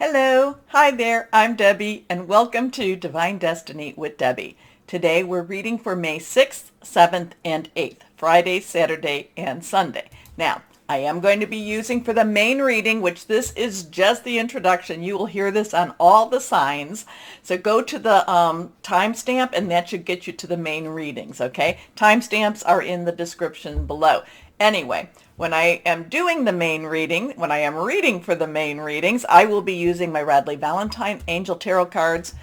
Hello, hi there, I'm Debbie, and welcome to Divine Destiny with Debbie. Today we're reading for May 6th, 7th, and 8th, Friday, Saturday, and Sunday. Now, I am going to be using for the main reading, which this is just the introduction. You will hear this on all the signs. So go to the timestamp, and that should get you to the main readings, okay? Timestamps are in the description below. Anyway, when I am doing the main reading, when I am reading for the main readings, I will be using my Radley Valentine Angel Tarot cards.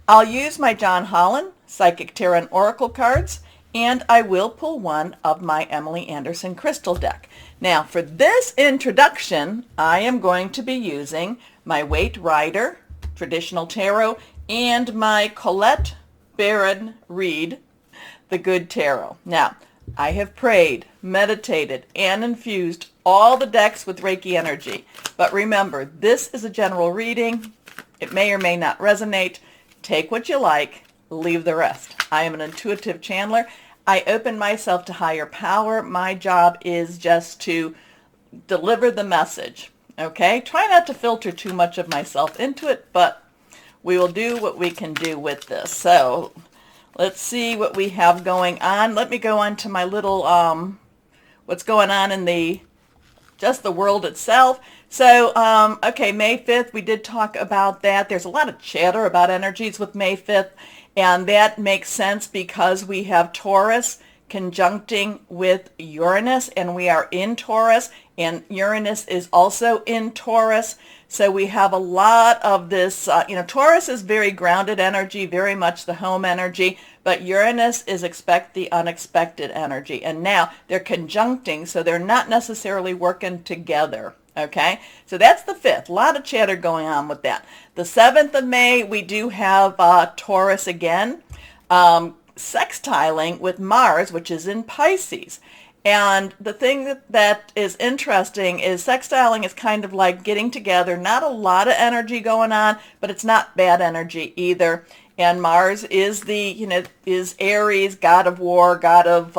I'll use my John Holland Psychic Tarot and Oracle cards, and I will pull one of my Emily Anderson Crystal deck. Now, for this introduction, I am going to be using my Waite Rider Traditional Tarot and my Colette Baron Reed The Good Tarot. Now, I have prayed, meditated, and infused all the decks with Reiki energy. But remember, this is a general reading. It may or may not resonate. Take what you like, leave the rest. I am an intuitive channeler. I open myself to higher power. My job is just to deliver the message. Okay? Try not to filter too much of myself into it, but we will do what we can do with this. So let's see what we have going on. Let me go on to my little, what's going on in just the world itself. So, okay, May 5th, we did talk about that. There's a lot of chatter about energies with May 5th, and that makes sense because we have Taurus conjuncting with Uranus, and we are in Taurus, and Uranus is also in Taurus. So we have a lot of this, Taurus is very grounded energy, very much the home energy, but Uranus is expect the unexpected energy. And now they're conjuncting, so they're not necessarily working together. Okay, so that's the 5th. A lot of chatter going on with that. The 7th of May, we do have Taurus again, sextiling with Mars, which is in Pisces. And the thing that is interesting is sextiling is kind of like getting together. Not a lot of energy going on, but it's not bad energy either. And Mars is is Aries, god of war, god of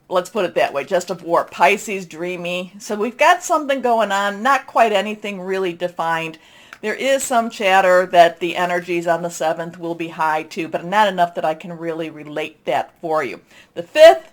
let's put it that way, just of war. Pisces, dreamy. So we've got something going on, not quite anything really defined. There is some chatter that the energies on the 7th will be high too, but not enough that I can really relate that for you. The 5th,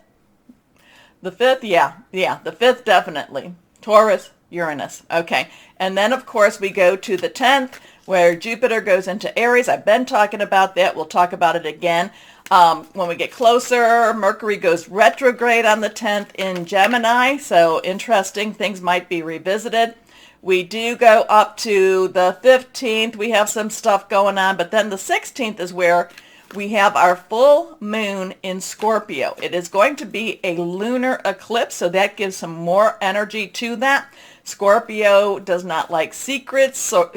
the 5th definitely. Taurus, Uranus. Okay. And then, of course, we go to the 10th, where Jupiter goes into Aries. I've been talking about that. We'll talk about it again. When we get closer, Mercury goes retrograde on the 10th in Gemini. So interesting. Things might be revisited. We do go up to the 15th. We have some stuff going on. But then the 16th is where we have our full moon in Scorpio. It is going to be a lunar eclipse, so that gives some more energy to that. Scorpio does not like secrets. So,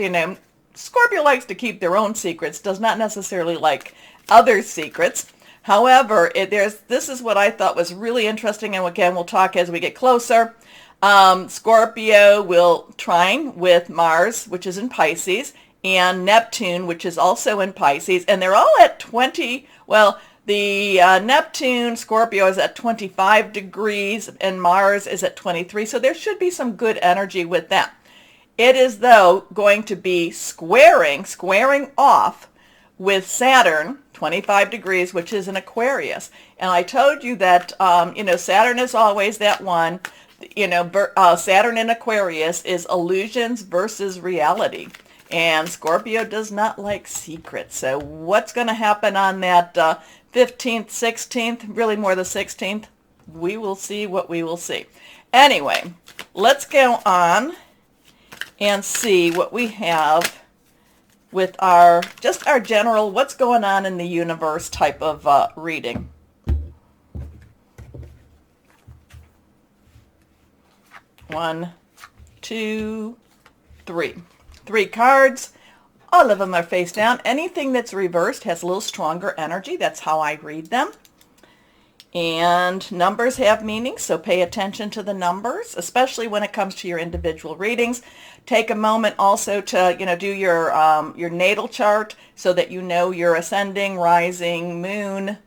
Scorpio likes to keep their own secrets, does not necessarily like other secrets. However, this is what I thought was really interesting, and again, we'll talk as we get closer. Scorpio will trine with Mars, which is in Pisces, and Neptune, which is also in Pisces, and they're all at 20. Well, the Neptune, Scorpio is at 25 degrees, and Mars is at 23, so there should be some good energy with them. It is, though, going to be squaring off with Saturn, 25 degrees, which is in Aquarius. And I told you that, Saturn is always that one. Saturn in Aquarius is illusions versus reality. And Scorpio does not like secrets. So what's going to happen on that 15th, 16th, really more the 16th? We will see what we will see. Anyway, let's go on and see what we have with our general what's going on in the universe type of reading. One, two, three. 3 cards. All of them are face down. Anything that's reversed has a little stronger energy. That's how I read them. And numbers have meaning, so pay attention to the numbers, especially when it comes to your individual readings. Take a moment also to, do your natal chart so that you know your ascending, rising, moon,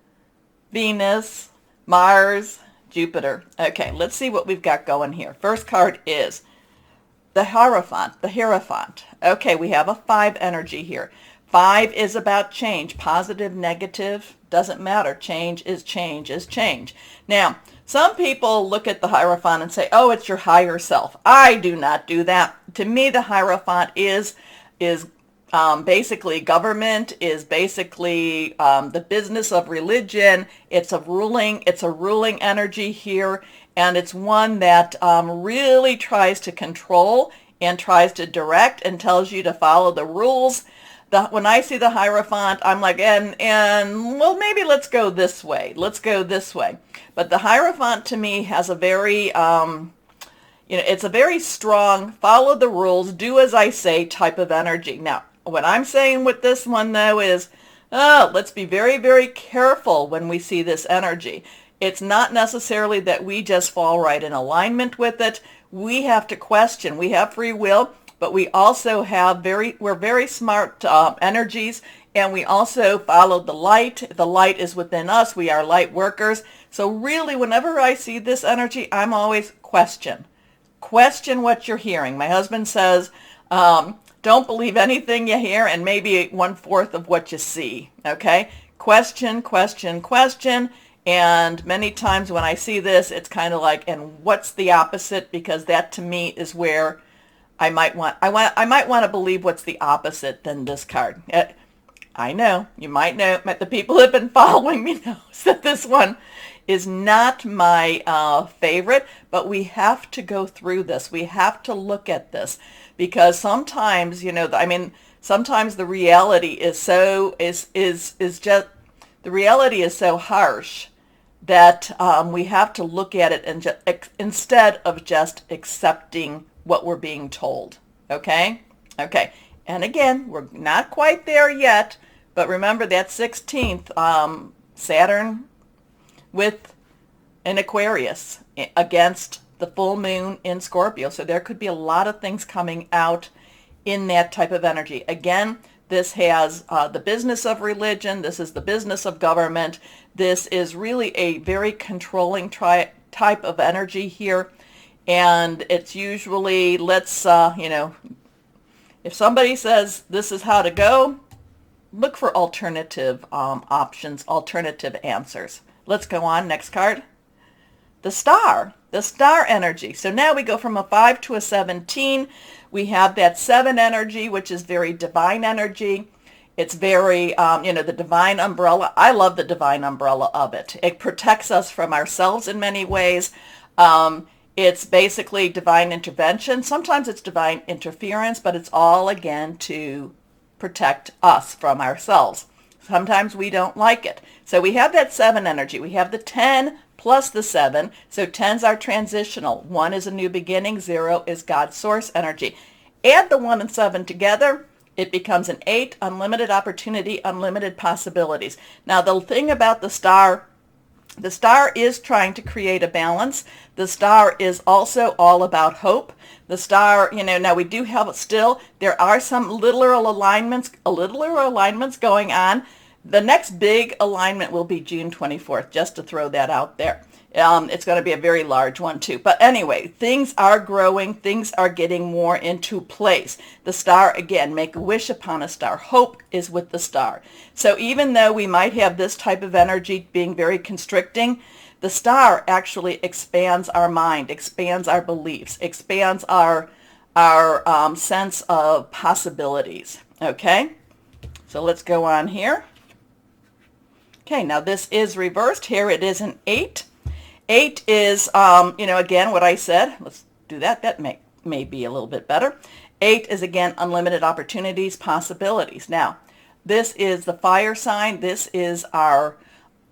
Venus, Mars, Jupiter. Okay, let's see what we've got going here. First card is The Hierophant. Okay, we have a 5 energy here. 5 is about change, positive, negative, doesn't matter. Change is change is change. Now, some people look at the Hierophant and say, oh, it's your higher self. I do not do that. To me, the Hierophant is basically government, is basically the business of religion. It's a ruling energy here, and it's one that really tries to control and tries to direct and tells you to follow the rules. When I see the Hierophant, I'm like, and well, maybe let's go this way. Let's go this way. But the Hierophant to me has a very it's a very strong, follow the rules, do as I say type of energy. Now, what I'm saying with this one, though, is let's be very, very careful when we see this energy. It's not necessarily that we just fall right in alignment with it. We have to question. We have free will, but we also have we're very smart energies, and we also follow the light. The light is within us. We are light workers. So really, whenever I see this energy, I'm always question. Question what you're hearing. My husband says, don't believe anything you hear, and maybe 1/4 of what you see. Okay? Question, question, question. And many times when I see this, it's kind of like, and what's the opposite? Because that to me is where I might want to believe what's the opposite than this card. I know, you might know, but the people who have been following me knows that this one is not my favorite, but we have to go through this. We have to look at this because sometimes, sometimes the reality is so the reality is so harsh that we have to look at it and instead of just accepting what we're being told. Okay? Okay. And again, we're not quite there yet, but remember that 16th, Saturn with an Aquarius against the full moon in Scorpio. So there could be a lot of things coming out in that type of energy. Again, this has the business of religion. This is the business of government. This is really a very controlling type of energy here. And it's usually, if somebody says this is how to go, look for alternative options, alternative answers. Let's go on. Next card. The star energy. So now we go from a 5 to a 17. We have that 7 energy, which is very divine energy. It's very, the divine umbrella. I love the divine umbrella of it. It protects us from ourselves in many ways. It's basically divine intervention. Sometimes it's divine interference, but it's all, again, to protect us from ourselves. Sometimes we don't like it. So we have that 7 energy. We have the 10 plus the 7. So 10's our transitional. 1 is a new beginning. 0 is God's source energy. Add the 1 and 7 together, it becomes an 8, unlimited opportunity, unlimited possibilities. Now, the thing about the star is trying to create a balance. The star is also all about hope. The star, now we do have there are some literal alignments going on. The next big alignment will be June 24th, just to throw that out there. It's going to be a very large one too. But anyway, things are growing. Things are getting more into place. The star, again, make a wish upon a star. Hope is with the star. So even though we might have this type of energy being very constricting, the star actually expands our mind, expands our beliefs, expands our sense of possibilities. Okay? So let's go on here. Okay, now this is reversed. Here it is an 8. 8 is, again, what I said. Let's do that. That may be a little bit better. 8 is, again, unlimited opportunities, possibilities. Now, this is the fire sign. This is our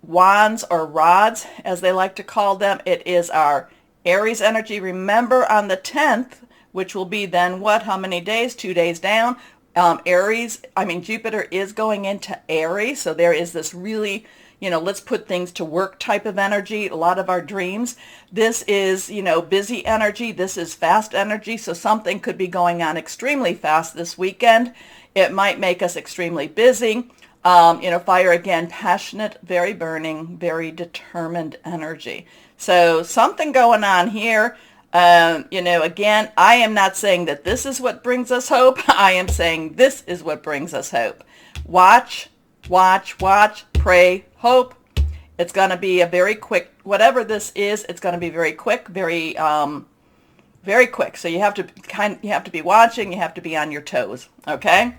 wands or rods, as they like to call them. It is our Aries energy. Remember on the 10th, which will be then what? How many days? 2 days down. Jupiter is going into Aries. So there is this really, let's put things to work type of energy, a lot of our dreams. This is, busy energy. This is fast energy. So something could be going on extremely fast this weekend. It might make us extremely busy. Fire, again, passionate, very burning, very determined energy. So something going on here. Again, I am not saying that this is what brings us hope. I am saying this is what brings us hope. Watch, watch, watch, pray, hope. It's going to be a very quick, whatever this is, it's going to be very quick, very quick. So you have to be watching, you have to be on your toes, okay?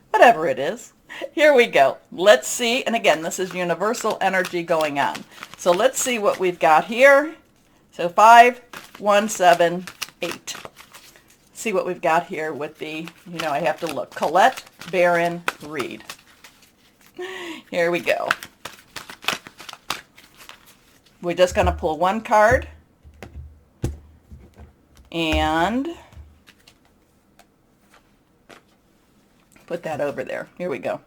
Whatever it is. Here we go. Let's see. And again, this is universal energy going on. So let's see what we've got here. So 5, 1, 7, 8. See what we've got here with the, I have to look. Colette Baron Reed. Here we go. We're just going to pull one card. And put that over there. Here we go.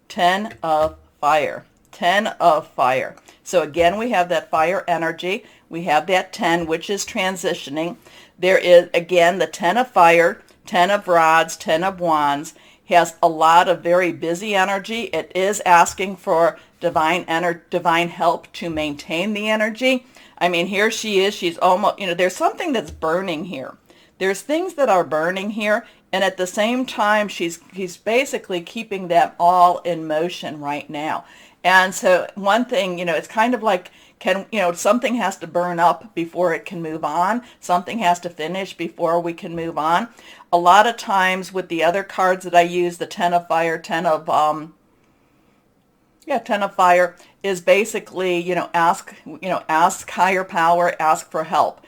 10 of fire. 10 of fire. So again, we have that fire energy. We have that 10, which is transitioning. There is, again, the 10 of fire, 10 of rods, 10 of wands. Has a lot of very busy energy. It is asking for divine help to maintain the energy. I mean, here she is. She's almost, there's something that's burning here. There's things that are burning here. And at the same time, he's basically keeping them all in motion right now. And so one thing, it's kind of like, something has to burn up before it can move on. Something has to finish before we can move on. A lot of times with the other cards that I use, the 10 of fire, 10 of fire is basically, ask higher power, ask for help.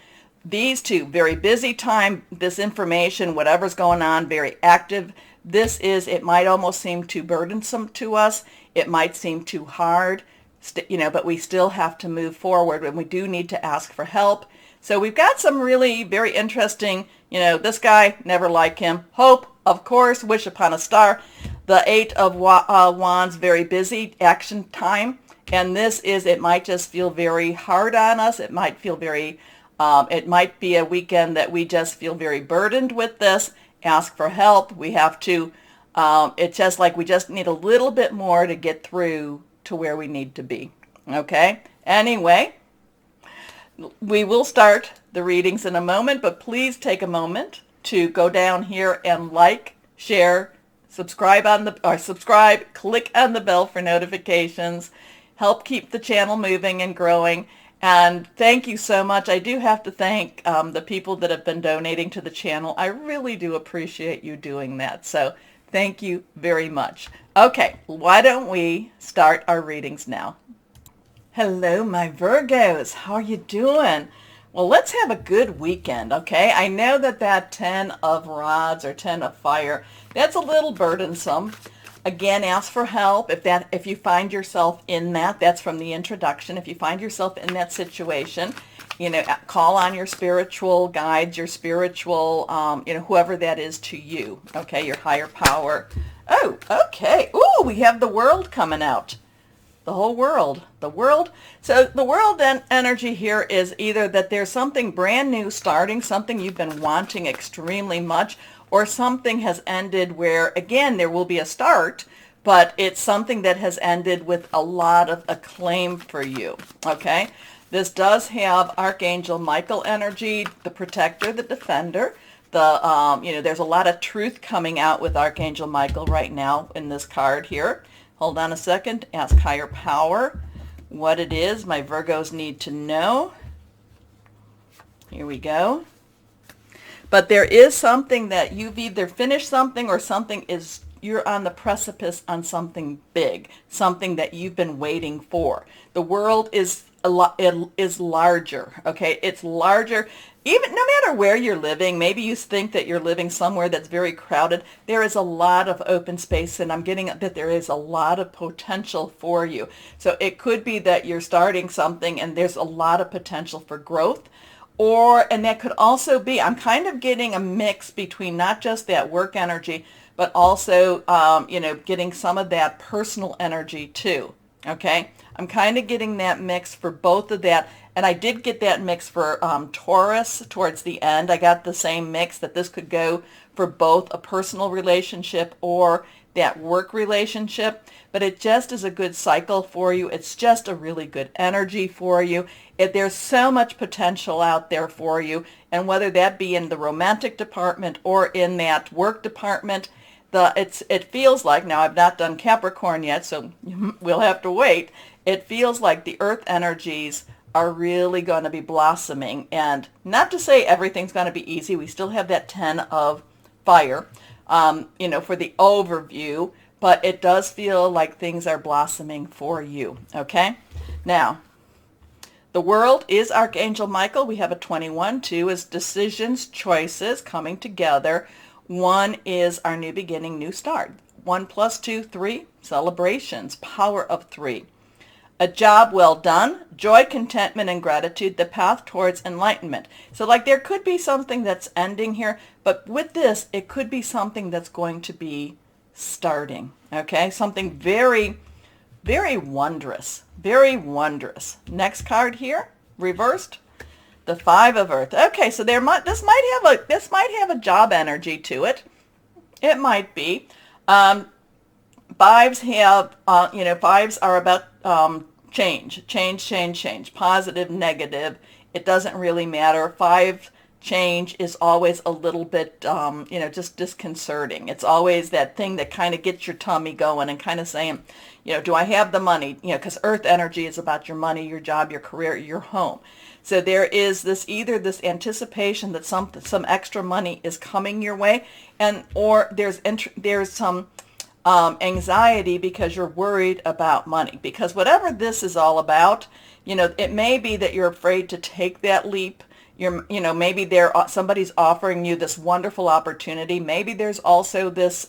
These two, very busy time, this information, whatever's going on, very active. It might almost seem too burdensome to us. It might seem too hard, but we still have to move forward, and we do need to ask for help. So we've got some really very interesting, this guy, never like him. Hope, of course, wish upon a star. The 8 of wands, very busy, action time. And it might just feel very hard on us. It might feel it might be a weekend that we just feel very burdened with this. Ask for help. We have to, it's just like we just need a little bit more to get through to where we need to be. Okay? Anyway, we will start the readings in a moment, but please take a moment to go down here and like, share, subscribe, click on the bell for notifications, help keep the channel moving and growing. And thank you so much. I do have to thank the people that have been donating to the channel. I really do appreciate you doing that. So thank you very much. Okay, why don't we start our readings now? Hello, my Virgos. How are you doing? Well, let's have a good weekend, okay? I know that 10 of rods or 10 of fire, that's a little burdensome. Again, ask for help. If you find yourself in that's from the introduction. If you find yourself in that situation, call on your spiritual guides, your spiritual, whoever that is to you, okay, your higher power. Oh, okay. Ooh, we have the world coming out. The whole world. The world. So the world energy here is either that there's something brand new starting, something you've been wanting extremely much, or something has ended where, again, there will be a start, but it's something that has ended with a lot of acclaim for you, okay? This does have Archangel Michael energy, the protector, the defender. There's a lot of truth coming out with Archangel Michael right now in this card here. Hold on a second. Ask higher power what it is my Virgos need to know. Here we go. But there is something that you've either finished something or you're on the precipice on something big, something that you've been waiting for. The world is larger, okay? It's larger. Even no matter where you're living, maybe you think that you're living somewhere that's very crowded. There is a lot of open space, and I'm getting that there is a lot of potential for you. So it could be that you're starting something and there's a lot of potential for growth. And that could also be, I'm kind of getting a mix between not just that work energy, but also, getting some of that personal energy too. Okay. I'm kind of getting that mix for both of that. And I did get that mix for Taurus towards the end. I got the same mix that this could go for both a personal relationship or that work relationship, but it just is a good cycle for you. It's just a really good energy for you. There's so much potential out there for you, and whether that be in the romantic department or in that work department, it feels like, now I've not done Capricorn yet, so we'll have to wait. It feels like the earth energies are really going to be blossoming, and not to say everything's going to be easy. We still have that 10 of fire, for the overview, but it does feel like things are blossoming for you, okay? Now, the world is Archangel Michael. We have a 21. 2 is decisions, choices coming together. 1 is our new beginning, new start. 1 plus 2, 3, celebrations, power of 3. A job well done, joy, contentment, and gratitude, the path towards enlightenment. So like there could be something that's ending here, but with this, it could be something that's going to be starting, okay? Something very, very wondrous, very wondrous. Next card here, reversed, the 5 of Earth. Okay, so this might have a job energy to it. It might be. Fives have, fives are about change, positive, negative. It doesn't really matter. 5 change is always a little bit, just disconcerting. It's always that thing that kind of gets your tummy going and kind of saying, do I have the money? Because earth energy is about your money, your job, your career, your home. So there is either this anticipation that some extra money is coming your way, or there's some anxiety because you're worried about money. Because whatever this is all about, it may be that you're afraid to take that leap. Maybe somebody's offering you this wonderful opportunity. Maybe there's also this,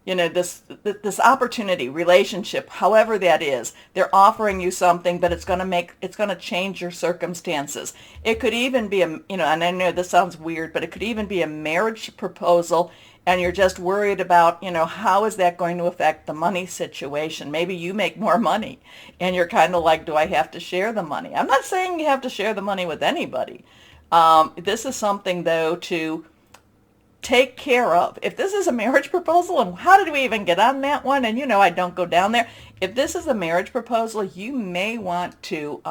this opportunity, relationship, however that is. They're offering you something, but it's going to change your circumstances. It could even be and I know this sounds weird, but it could even be a marriage proposal, and you're just worried about, how is that going to affect the money situation? Maybe you make more money, and you're kind of like, do I have to share the money? I'm not saying you have to share the money with anybody. This is something, though, to take care of. If this is a marriage proposal, and how did we even get on that one? And, I don't go down there. If this is a marriage proposal, you may want to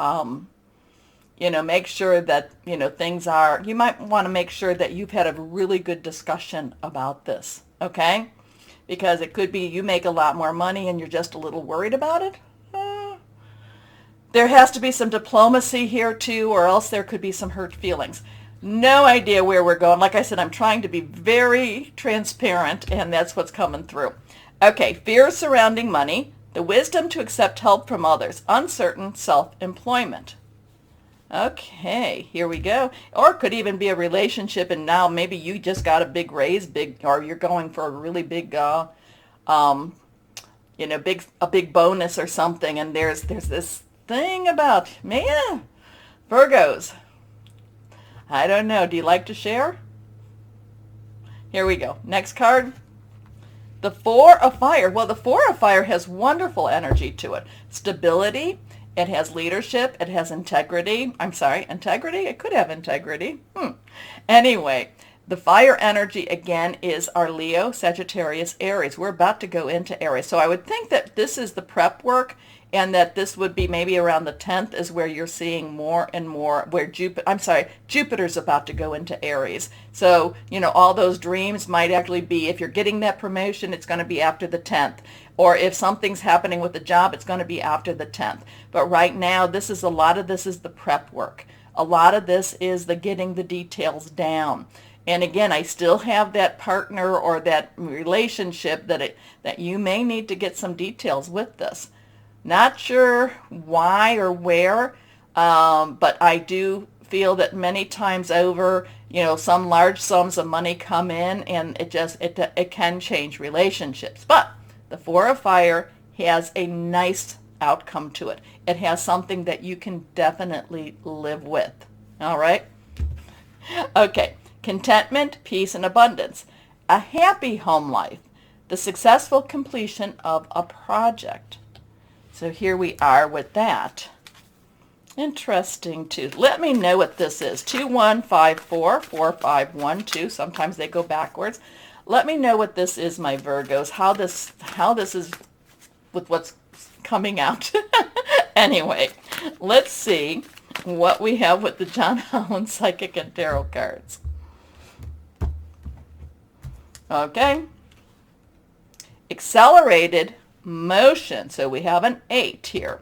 make sure that, you might want to make sure that you've had a really good discussion about this, okay? Because it could be you make a lot more money and you're just a little worried about it. There has to be some diplomacy here too, or else there could be some hurt feelings. No idea where we're going. Like I said, I'm trying to be very transparent, and that's what's coming through. Okay, fears surrounding money, the wisdom to accept help from others, uncertain self-employment. Okay, here we go. Or it could even be a relationship, and now maybe you just got a big raise, or you're going for a really big, a big bonus or something. And there's this thing about, man, Virgos. I don't know. Do you like to share? Here we go. Next card. The 4 of Fire. Well, the 4 of Fire has wonderful energy to it. Stability. It has leadership. It has integrity. I'm sorry, integrity? It could have integrity. Anyway, the fire energy, again, is our Leo, Sagittarius, Aries. We're about to go into Aries. So I would think that this is the prep work, and that this would be maybe around the 10th is where you're seeing more and more, where Jupiter's about to go into Aries. So, all those dreams might actually be, if you're getting that promotion, it's going to be after the 10th. Or if something's happening with the job, it's going to be after the 10th. But right now, a lot of this is the prep work. A lot of this is the getting the details down. And again, I still have that partner or that relationship that you may need to get some details with this. Not sure why or where, but I do feel that many times over, some large sums of money come in, and it can change relationships. But the 4 of Fire has a nice outcome to it. It has something that you can definitely live with. All right? Okay. Contentment, peace, and abundance. A happy home life. The successful completion of a project. So here we are with that. Interesting too. Let me know what this is. 2154 4512. Sometimes they go backwards. let me know what this is, my Virgos, how this is with what's coming out. Anyway, let's see what we have with the John Holland Psychic and Tarot cards. Okay. Accelerated motion. So we have an 8 here.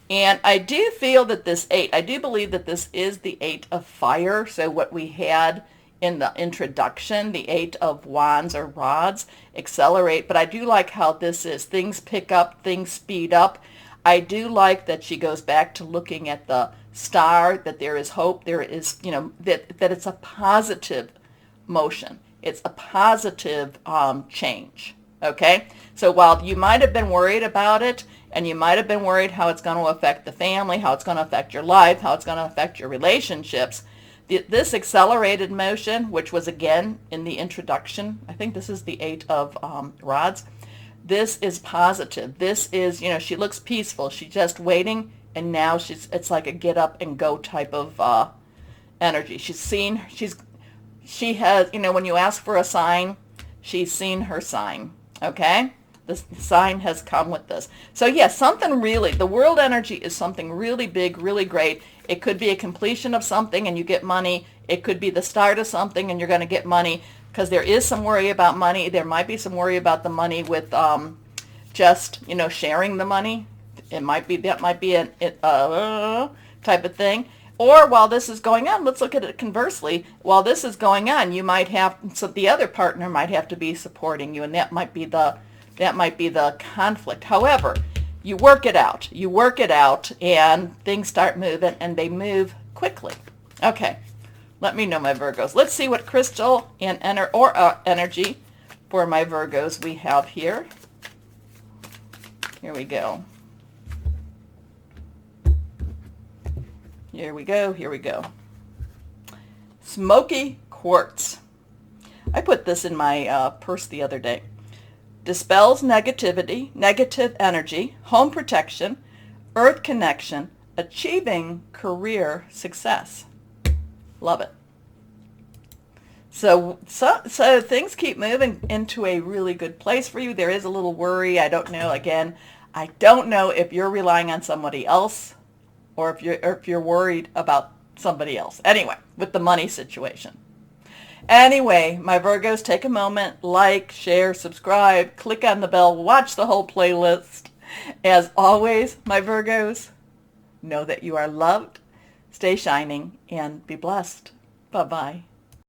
And I do feel that this 8, I do believe that this is the 8 of fire. So what we had in the introduction, the 8 of wands or rods, accelerate. But I do like how this is. Things pick up, things speed up. I do like that she goes back to looking at the star, that there is hope, there is, that it's a positive motion. It's a positive change. Okay? So while you might have been worried about it, and you might have been worried how it's going to affect the family, how it's going to affect your life, how it's going to affect your relationships, this accelerated motion, which was again in the introduction, I think this is the 8 of rods, this is positive. This is, she looks peaceful. She's just waiting, and now it's like a get up and go type of energy. She has, when you ask for a sign, she's seen her sign. Okay? The sign has come with this. So yes, something really, the world energy is something really big, really great. It could be a completion of something and you get money. It could be the start of something and you're going to get money, because there is some worry about money. There might be some worry about the money with just, sharing the money. That might be a type of thing. Or while this is going on, let's look at it conversely. While this is going on, so the other partner might have to be supporting you, and that might be the conflict. However, you work it out. You work it out, and things start moving, and they move quickly. Okay, let me know, my Virgos. Let's see what crystal and energy for my Virgos we have here. Here we go. Here we go. Here we go. Smoky quartz. I put this in my purse the other day. Dispels negativity, negative energy, home protection, earth connection, achieving career success. Love it. So things keep moving into a really good place for you. There is a little worry. I don't know. Again, I don't know if you're relying on somebody else or if you're worried about somebody else. Anyway, with the money situation. Anyway, my Virgos, take a moment, like, share, subscribe, click on the bell, watch the whole playlist. As always, my Virgos, know that you are loved, stay shining, and be blessed. Bye-bye.